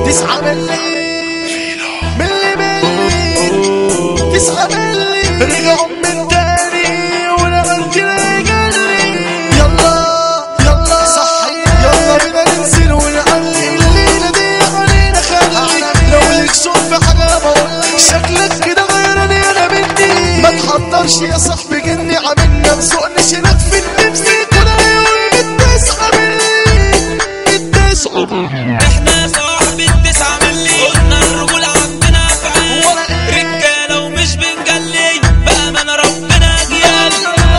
9 ملي رجعوا من تاني وانا قلبي رجالي. يلا صحي يلا بينا ننزل ونعلي الليلة دي علينا خلي. لو ليك صوت في حاجة بقولك شكلك كده غيرني انا مني. ما تحضرش يا صاحبي جني عاملنا مسوقنيش هناك في النفسي كده يوم 9 ملي. احنا صاحب 9 ملي قلنا الرجولة عندنا افعال رجالة ومش بنجلي بأمانة ربنا جيال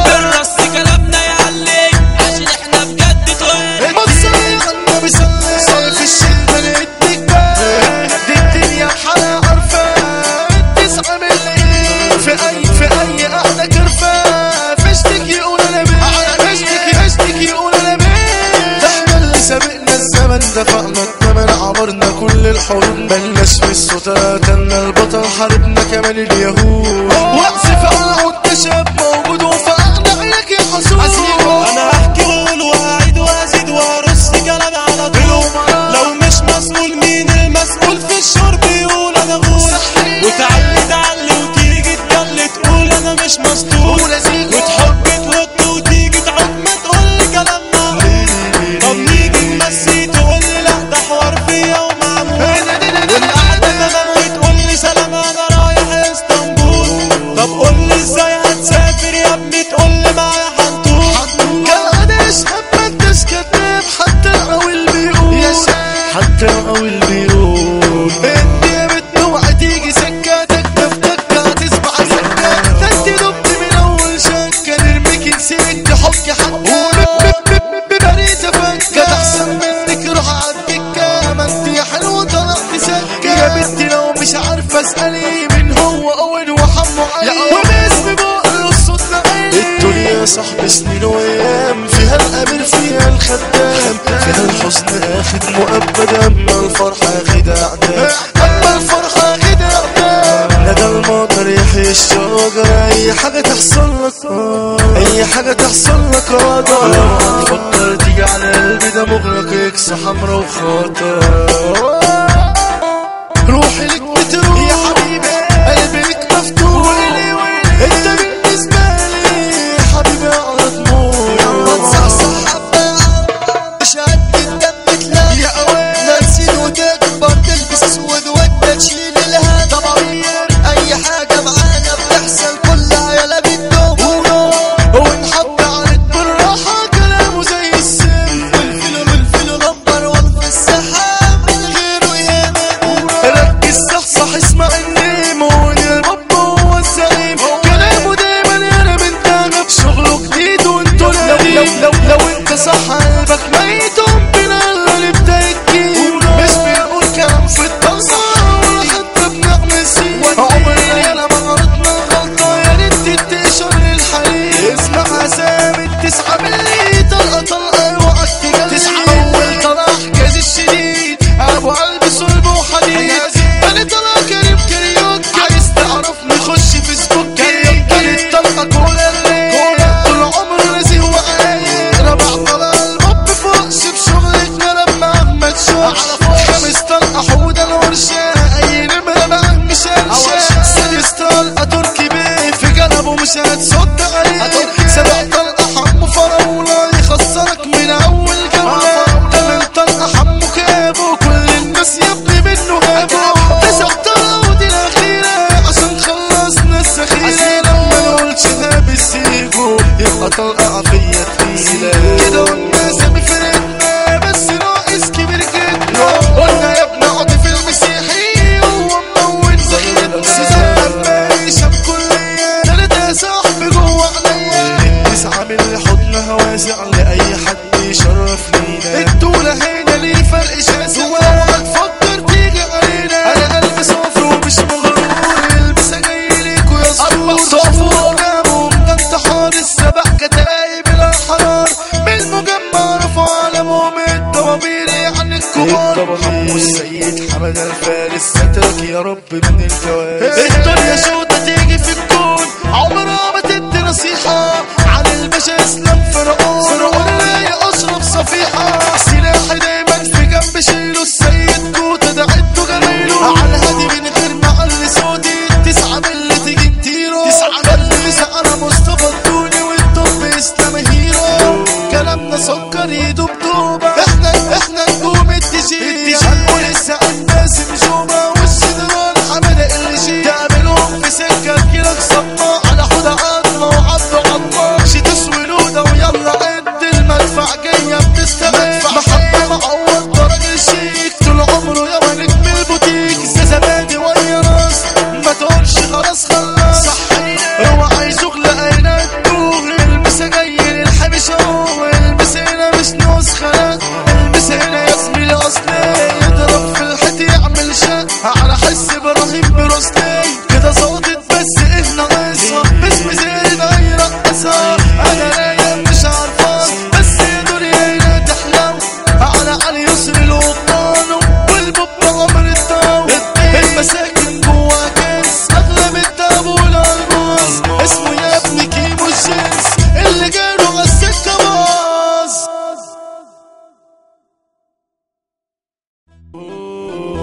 بالرص كلامنا يعلي عشان احنا بجد تقال. مصري غنى بيسلي صار في الشدة نديك بقى دي الدنيا بحالها عارفة 9 ملي في أي قعدة كرفة فشتك يقول أنا بيه فشتك يقول أنا بيه. ده احنا اللي سابقنا الزمن دفعنا الثمن عبرنا كل الحروب ملناش في الصوت قتلنا البطل حاربنا كمان اليهود واقصف على عود شاب موجود وفقنا عيك يا حسود. انا هحكي واقول وهعيد وازيد وارص كلامي على طول. لو مش مسؤول مين المسؤول في الشرب يقول انا غول وتعلي وتيجي تجلي تقول انا مش مسطول وتحب توط وتيجي تعق ما تقولي كلامنا. طب نيجي نمسي تقولي لا ده حوار فيا ومعمول والقعدة تمام وتقولي سلام انا رايح اسطنبول. طب قولي ازاي هتسافر يا ابني تقولي معايا هنطول. كالعادة اشهد ما انتش كداب حتى القوي بيقول حتى القوي بيقول انت يا بنت اوعى تيجي سكة تكتف تكة هتسمع سكة ده انت دبت من اول شكة نرميك نسيك تحك حقها ببريزة فكة احسن منك روح عالدكة ما انت يا حلوة طلعت سكة. يا بنتي لو مش عارفة اسألي من هو اوين وحمو علي وباسم بقر الصوت لعيني. الدنيا صاحب سنين وايام فيها الامير فيها الخدام فيها الحزن اخد مؤبد اما الفرحة اخد اعدام اما الفرحة اخد اعدام. ندى المطر يحيي الشجر اي حاجة تحصل لك اي حاجة تحصل لك قدر. لو هتفكر تيجي على قلبي ده مغلق يكسى حمرا وخطر. روحي لك بتروح يا حبيبي قلبي لك مفتوح انت بالنسبة لي حبيبي على طموح. يلا تصحصح حبة مش قد الدم تلاقي يا اوان ناسين وتكبر تلبس اسود وانت تشيل الهم. طبعير اي حاجة معانا بتحصل كلها يلا بتدوم ونحط عليك بالراحة كلامه زي السم والفيلو نمبر 1 في السحاب من غيره ياما. ركز صحصح اسمع النيم والباب هو الزعيم كلامه دايما انا بنتغب شغله جديد وانتو لو انت صح قلبك ميت بنا اللي بتاكي مش بنقول كلام في الطلسة ولا حتى بنعمل سين عمرنا يلا ما غلطنا غلطة يا ريت تقشر للحليب. اسمع اسامي 9 ملي طلقة اوعك تجلي 9 اول طلع حجاز الشديد ابو قلب صلب وحديد تاني طلع كريم كريوك عايز تعرف نخش فيسبوك تالت طلقة كولا طول عمر نزيه وقايل رابع طلع الباب فوقش بشغلك غلب معاك ما تشوفش 5 طلقة حودة الورشة اي نمرة معاك مش هنشاف 6 طلقة تركي بيه في جنبه مش هتصد عليه 7 طلقة حمو فراولة يخسرك من اول جولة 8 طلقة حمو كابو كل الناس يا ابني منه هابو 9 طلقة ودي الاخيرة عشان خلصنا السخيرة لما نقولش ده بالسيجو يبقى طلقة عافية تقيلة كده قلنا سامي فرقنا بس ناقص كبير جدا قلنا يا ابن عاطف في المسيحي هو مموت زي سيزان ماشي بكلية 3 صاحبي جوه عينيا 9 ملي حضنها واسع لأي حد يشرف لينا. الدولة هنا ليه فرق شاسع ولو هتفكر تيجي علينا انا قلبي صافي ومش مغرور البسها جاي ليكوا يا صفور صافور قدامهم ده انتحار السبع كتايب الاحرار بالمجمع رفعوا علمهم الطوابير يعني الكبار. حمو السيد حمد الفارس سترك يا رب من الكوارث. الدنيا شوطة تيجي في الكون عمرها ما تدي نصيحة على الباشا اسلام فرعون لا اشرب صفيحة سلاحي دايما في جنب شيله السيد كوتة ده دبدوبة احنا نجوم التجيل هنقول السقف باسم جوبة والسدران حمادة اللي جي تقابلهم في سكة كيلك صبا على حوضة عظمة وعبد عمار شي تسوي لودة ويلا قد المدفع جاية بتستمر محبة معوض راجل شيك طول عمره يا نجم البوتيك الزبادي ويا راس ما تقولش خلاص خلاص اوعى شغل عيناتو المسا جاي للحبش اهو المسينا مش نسخة المسينا يا زميلي اصلي يضرب في الحيط يعمل شق على حس ابراهيم بروسلي كده صوتت بس ايه ناقصها باسم زينة يرقصها انا رايق مش عارفاك بس يا دنيا هنا تحلو على يسر الوطان والبوب عمر الطاو المساكن جوا كاس اغلب الدهب والالماس اسمه يا ابني كيمو الجنس اللي جاله على السكه باظ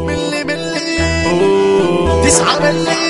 ملي 9 ملي